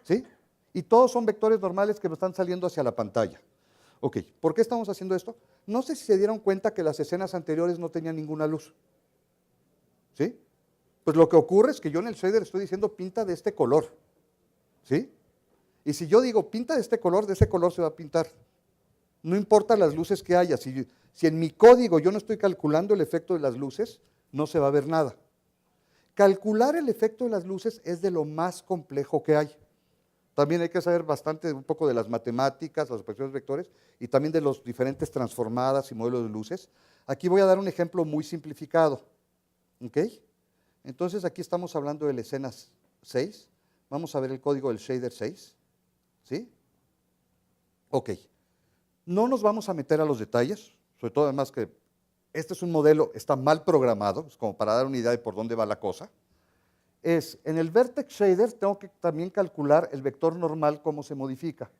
¿Sí? Y todos son vectores normales que nos están saliendo hacia la pantalla. Ok, ¿por qué estamos haciendo esto? No sé si se dieron cuenta que las escenas anteriores no tenían ninguna luz. ¿Sí? Pues lo que ocurre es que yo en el shader estoy diciendo pinta de este color. ¿Sí? Y si yo digo pinta de ese color se va a pintar. No importa las luces que haya. Si en mi código yo no estoy calculando el efecto de las luces, no se va a ver nada. Calcular el efecto de las luces es de lo más complejo que hay. También hay que saber bastante, un poco de las matemáticas, las operaciones vectores, y también de los diferentes transformadas y modelos de luces. Aquí voy a dar un ejemplo muy simplificado. ¿Ok? Entonces aquí estamos hablando de la escena 6. Vamos a ver el código del shader 6. ¿Sí? Ok. No nos vamos a meter a los detalles, sobre todo además que este es un modelo, está mal programado, es como para dar una idea de por dónde va la cosa. En el Vertex Shader tengo que también calcular el vector normal, cómo se modifica.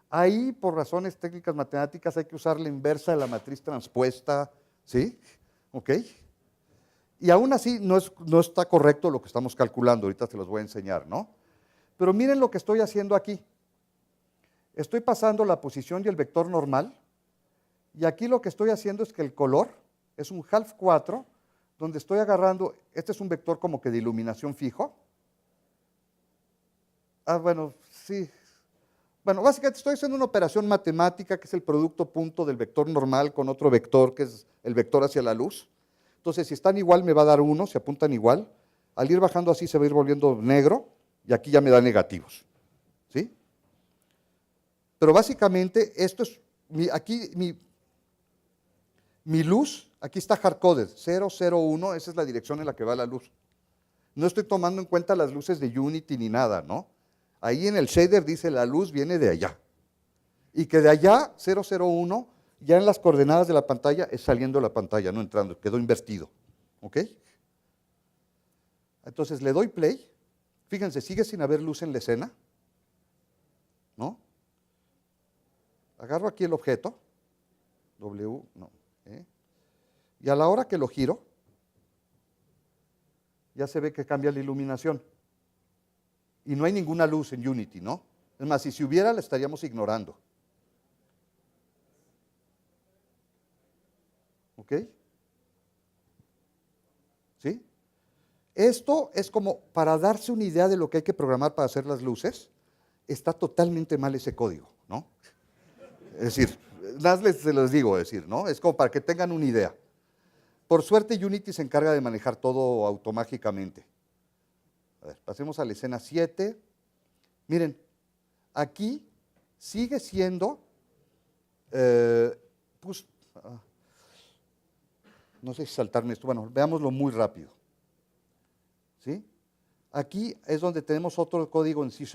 Ahí, por razones técnicas matemáticas, hay que usar la inversa de la matriz transpuesta, ¿sí? ¿Ok? Y aún así no está correcto lo que estamos calculando, ahorita se los voy a enseñar, ¿no? Pero miren lo que estoy haciendo aquí. Estoy pasando la posición y el vector normal, y aquí lo que estoy haciendo es que el color es un half 4, donde estoy agarrando, este es un vector como que de iluminación fijo. Bueno, sí. Bueno, básicamente estoy haciendo una operación matemática que es el producto punto del vector normal con otro vector que es el vector hacia la luz. Entonces, si están igual me va a dar 1, se apuntan igual. Al ir bajando así se va a ir volviendo negro y aquí ya me da negativos. ¿Sí? Pero básicamente esto es, mi luz, aquí está hardcoded, 001, esa es la dirección en la que va la luz. No estoy tomando en cuenta las luces de Unity ni nada, ¿no? Ahí en el shader dice la luz viene de allá. Y que de allá, 001, ya en las coordenadas de la pantalla es saliendo la pantalla, no entrando, quedó invertido. ¿Ok? Entonces le doy play. Fíjense, sigue sin haber luz en la escena. ¿No? Agarro aquí el objeto. Y a la hora que lo giro, ya se ve que cambia la iluminación. Y no hay ninguna luz en Unity, ¿no? Es más, si hubiera, la estaríamos ignorando. ¿Ok? ¿Sí? Esto es como para darse una idea de lo que hay que programar para hacer las luces. Está totalmente mal ese código, ¿no? Es decir, se los digo, ¿no? Es como para que tengan una idea. Por suerte, Unity se encarga de manejar todo automáticamente. A ver, pasemos a la escena 7. Miren, aquí sigue siendo, pues, no sé si saltarme esto, bueno, veámoslo muy rápido. ¿Sí? Aquí es donde tenemos otro código en C#.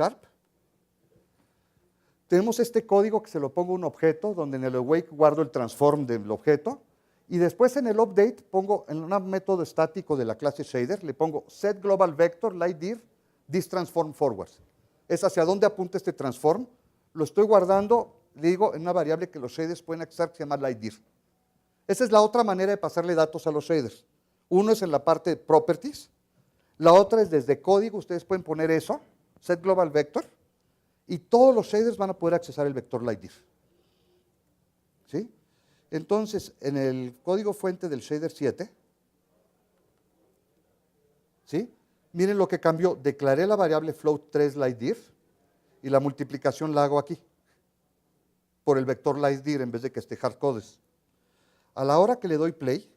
Tenemos este código que se lo pongo a un objeto, donde en el awake guardo el transform del objeto, y después en el update pongo en un método estático de la clase shader, le pongo set global vector lightdir this transform forwards. Es hacia dónde apunta este transform, lo estoy guardando, le digo en una variable que los shaders pueden accesar que se llama lightdir. Esa es la otra manera de pasarle datos a los shaders. Uno es en la parte de properties, la otra es desde código, ustedes pueden poner eso, set global vector, y todos los shaders van a poder accesar el vector lightdir. ¿Sí? Entonces, en el código fuente del shader 7, ¿sí? Miren lo que cambió, declaré la variable float 3 lightdir y la multiplicación la hago aquí, por el vector lightdir en vez de que esté hardcoded. A la hora que le doy play,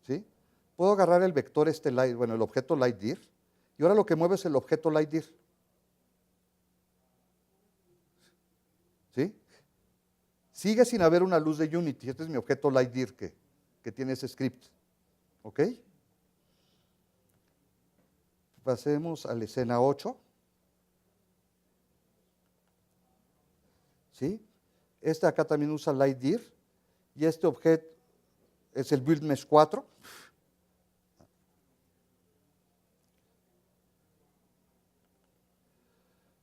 ¿sí? Puedo agarrar el vector el objeto lightdir, y ahora lo que mueve es el objeto lightdir. ¿Sí? Sigue sin haber una luz de Unity. Este es mi objeto LightDeer que tiene ese script. ¿Ok? Pasemos a la escena 8. ¿Sí? Este acá también usa LightDeer. Y este objeto es el Build Mesh 4.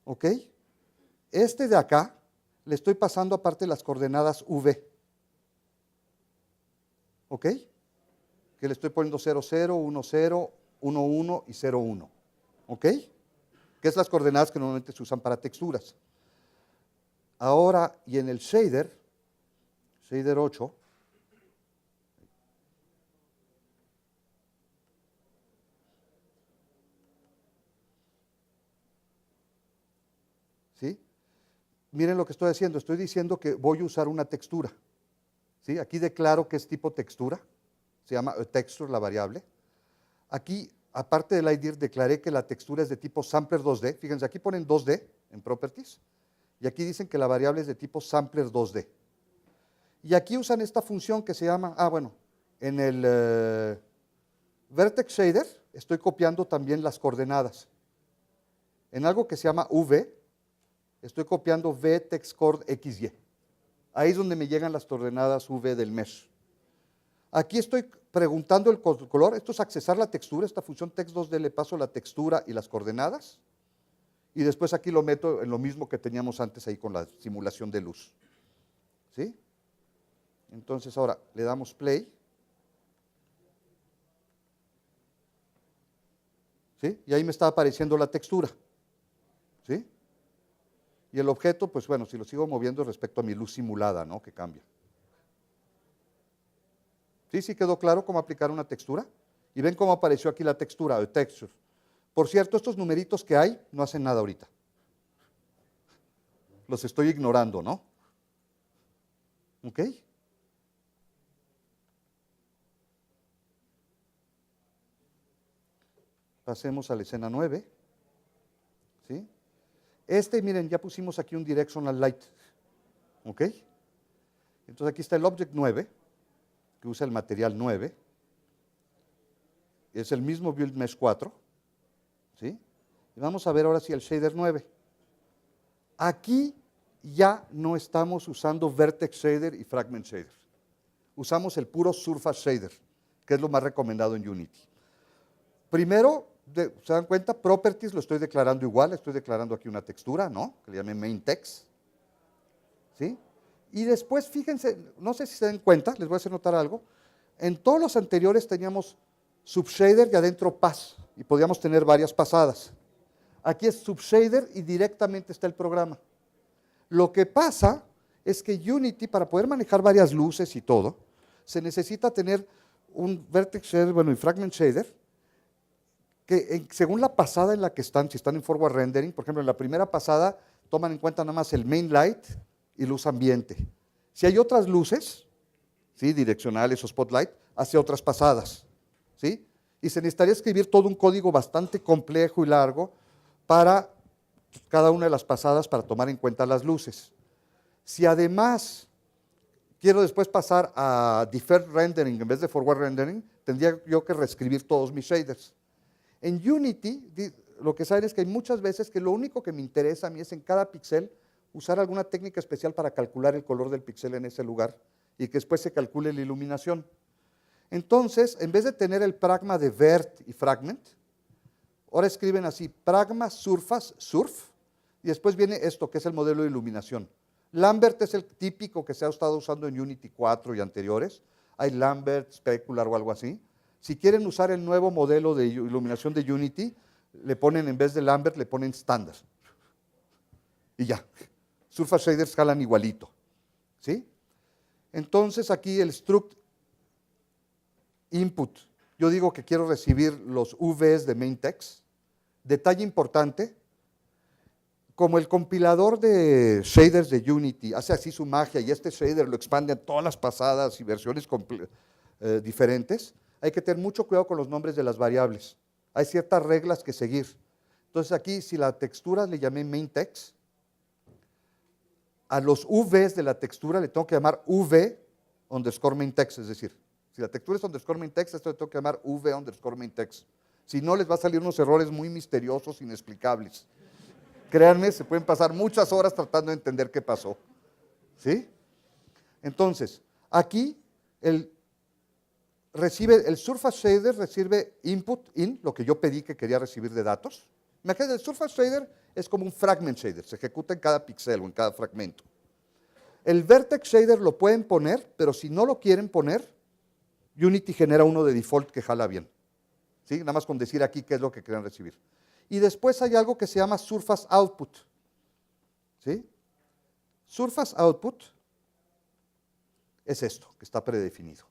¿Ok? Este de acá le estoy pasando aparte las coordenadas V. ¿Ok? Que le estoy poniendo 0, 0, 1, 0, 1, 1 y 0, 1. ¿Ok? Que es las coordenadas que normalmente se usan para texturas. Ahora, y en el shader 8, ¿sí? Miren lo que estoy haciendo, estoy diciendo que voy a usar una textura. ¿Sí? Aquí declaro que es tipo textura, se llama texture la variable. Aquí, aparte del IDER, declaré que la textura es de tipo sampler 2D. Fíjense, aquí ponen 2D en properties, y aquí dicen que la variable es de tipo sampler 2D. Y aquí usan esta función que se llama, bueno, en el vertex shader estoy copiando también las coordenadas. En algo que se llama V, estoy copiando vtextcoord xy. Ahí es donde me llegan las coordenadas V del mesh. Aquí estoy preguntando el color, esto es accesar la textura, esta función text2d le paso la textura y las coordenadas, y después aquí lo meto en lo mismo que teníamos antes ahí con la simulación de luz. ¿Sí? Entonces ahora le damos play. ¿Sí? Y ahí me está apareciendo la textura. ¿Sí? Y el objeto, pues bueno, si lo sigo moviendo respecto a mi luz simulada, ¿no? Que cambia. ¿Sí? ¿Sí quedó claro cómo aplicar una textura? Y ven cómo apareció aquí la textura, el texture. Por cierto, estos numeritos que hay no hacen nada ahorita. Los estoy ignorando, ¿no? ¿Ok? Pasemos a la escena 9. ¿Sí? Miren, ya pusimos aquí un directional light. ¿Ok? Entonces aquí está el object 9, que usa el material 9. Es el mismo build mesh 4. ¿Sí? Y vamos a ver ahora si el shader 9. Aquí ya no estamos usando vertex shader y fragment shader. Usamos el puro surface shader, que es lo más recomendado en Unity. Primero, ¿se dan cuenta? Properties lo estoy declarando igual, estoy declarando aquí una textura, ¿no? Que le llamé main text. ¿Sí? Y después, fíjense, no sé si se dan cuenta, les voy a hacer notar algo. En todos los anteriores teníamos subshader y adentro pass, y podíamos tener varias pasadas. Aquí es subshader y directamente está el programa. Lo que pasa es que Unity, para poder manejar varias luces y todo, se necesita tener un vertex shader, bueno, y fragment shader, que según la pasada en la que están, si están en forward rendering, por ejemplo, en la primera pasada toman en cuenta nada más el main light y luz ambiente. Si hay otras luces, ¿sí? Direccionales o spotlight, hace otras pasadas. ¿Sí? Y se necesitaría escribir todo un código bastante complejo y largo para cada una de las pasadas para tomar en cuenta las luces. Si además quiero después pasar a deferred rendering en vez de forward rendering, tendría yo que reescribir todos mis shaders. En Unity, lo que saben es que hay muchas veces que lo único que me interesa a mí es en cada píxel usar alguna técnica especial para calcular el color del píxel en ese lugar y que después se calcule la iluminación. Entonces, en vez de tener el pragma de vert y fragment, ahora escriben así, pragma surface, surf, y después viene esto, que es el modelo de iluminación. Lambert es el típico que se ha estado usando en Unity 4 y anteriores. Hay Lambert, Specular o algo así. Si quieren usar el nuevo modelo de iluminación de Unity, le ponen, en vez de Lambert, le ponen Standard. Y ya. Surface shaders jalan igualito. ¿Sí? Entonces aquí el struct input, yo digo que quiero recibir los UVs de main text. Detalle importante, como el compilador de shaders de Unity hace así su magia y este shader lo expande en todas las pasadas y versiones diferentes, hay que tener mucho cuidado con los nombres de las variables. Hay ciertas reglas que seguir. Entonces aquí, si la textura le llamé main text, a los UVs de la textura le tengo que llamar UV underscore main text, es decir, si la textura es underscore main text, esto le tengo que llamar UV underscore main text. Si no, les va a salir unos errores muy misteriosos, inexplicables. Créanme, se pueden pasar muchas horas tratando de entender qué pasó. ¿Sí? Entonces, aquí el Surface Shader recibe input in, lo que yo pedí que quería recibir de datos. Imagínense, el Surface Shader es como un fragment shader, se ejecuta en cada píxel o en cada fragmento. El Vertex Shader lo pueden poner, pero si no lo quieren poner, Unity genera uno de default que jala bien. ¿Sí? Nada más con decir aquí qué es lo que querían recibir. Y después hay algo que se llama Surface Output. ¿Sí? Surface Output es esto, que está predefinido.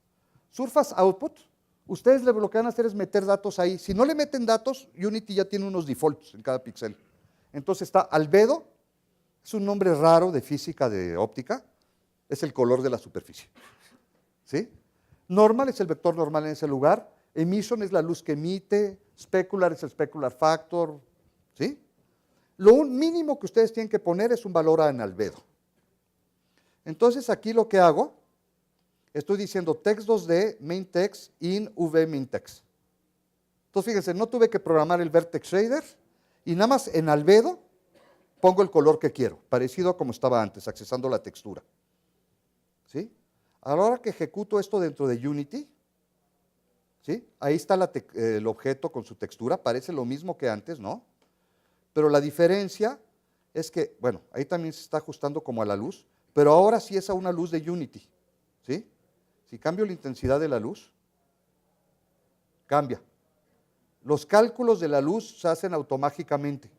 Surface Output, ustedes lo que van a hacer es meter datos ahí. Si no le meten datos, Unity ya tiene unos defaults en cada píxel. Entonces está albedo, es un nombre raro de física, de óptica, es el color de la superficie. ¿Sí? Normal es el vector normal en ese lugar, emission es la luz que emite, specular es el specular factor. ¿Sí? Lo mínimo que ustedes tienen que poner es un valor en albedo. Entonces aquí lo que hago, estoy diciendo text 2D, main text, in v main text. Entonces fíjense, no tuve que programar el vertex shader y nada más en albedo pongo el color que quiero, parecido a como estaba antes, accesando la textura. ¿Sí? A la hora que ejecuto esto dentro de Unity, ¿sí? Ahí está el objeto con su textura, parece lo mismo que antes, ¿no? Pero la diferencia es que, bueno, ahí también se está ajustando como a la luz, pero ahora sí es a una luz de Unity. ¿Sí? Si cambio la intensidad de la luz, cambia. Los cálculos de la luz se hacen automáticamente.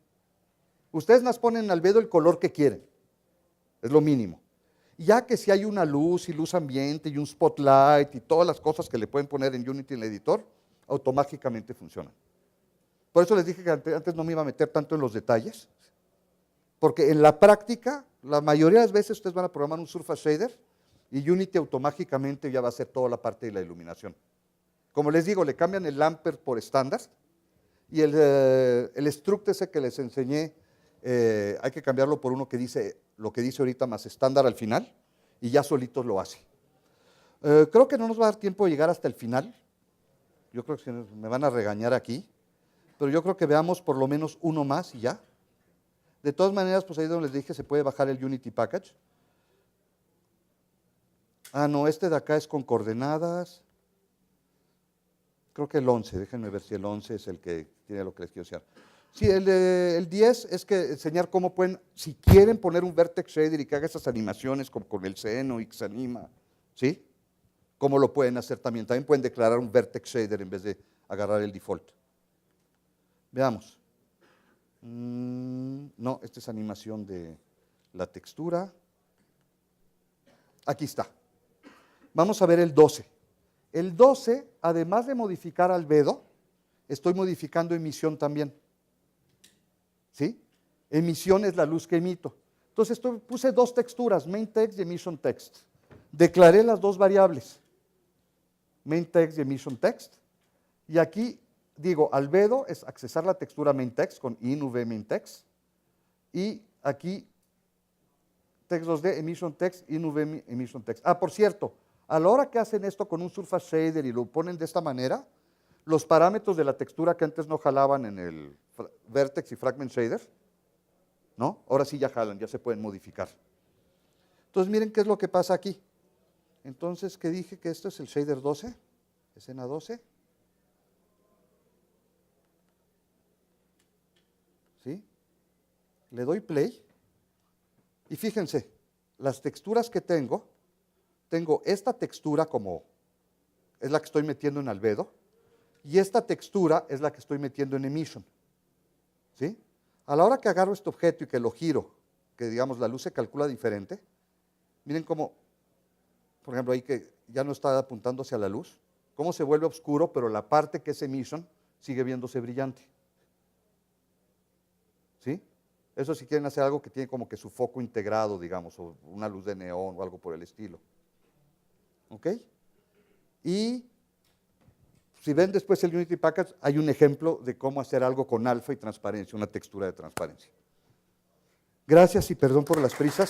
Ustedes nos ponen en albedo el color que quieren, es lo mínimo. Ya que si hay una luz y luz ambiente y un spotlight y todas las cosas que le pueden poner en Unity en el editor, automáticamente funcionan. Por eso les dije que antes no me iba a meter tanto en los detalles, porque en la práctica, la mayoría de las veces ustedes van a programar un Surface Shader y Unity automáticamente ya va a hacer toda la parte de la iluminación. Como les digo, le cambian el Ampere por estándar y el struct ese que les enseñé, hay que cambiarlo por uno que dice lo que dice ahorita más estándar al final y ya solitos lo hace. Creo que no nos va a dar tiempo de llegar hasta el final. Yo creo que me van a regañar aquí, pero yo creo que veamos por lo menos uno más y ya. De todas maneras, pues ahí donde les dije se puede bajar el Unity Package. Ah, no, este de acá es con coordenadas. Creo que el 11, déjenme ver si el 11 es el que tiene lo que les quiero enseñar. Sí, el 10 es que enseñar cómo pueden, si quieren poner un vertex shader y que haga esas animaciones como con el seno y que se anima, ¿sí? ¿Cómo lo pueden hacer también? También pueden declarar un vertex shader en vez de agarrar el default. Veamos. No, esta es animación de la textura. Aquí está. Vamos a ver el 12. El 12, además de modificar albedo, estoy modificando emisión también. ¿Sí? Emisión es la luz que emito. Entonces puse dos texturas, main text y emission text. Declaré las dos variables, main text y emission text. Y aquí digo, albedo es accesar la textura main text con in v main text. Y aquí text 2D, emission text, in v emission text. Ah, por cierto, a la hora que hacen esto con un Surface Shader y lo ponen de esta manera, los parámetros de la textura que antes no jalaban en el Vertex y Fragment Shader, ¿no? Ahora sí ya jalan, ya se pueden modificar. Entonces miren qué es lo que pasa aquí. Entonces, ¿qué dije? Que esto es el Shader 12, escena 12. ¿Sí? Le doy play y fíjense, las texturas que tengo esta textura como es la que estoy metiendo en albedo y esta textura es la que estoy metiendo en emission. ¿Sí? A la hora que agarro este objeto y que lo giro, que digamos la luz se calcula diferente, miren cómo, por ejemplo ahí que ya no está apuntando hacia la luz, cómo se vuelve oscuro, pero la parte que es emission sigue viéndose brillante. ¿Sí? Eso si quieren hacer algo que tiene como que su foco integrado, digamos, o una luz de neón o algo por el estilo. ¿Ok? Y si ven después el Unity Package, hay un ejemplo de cómo hacer algo con alfa y transparencia, una textura de transparencia. Gracias y perdón por las prisas.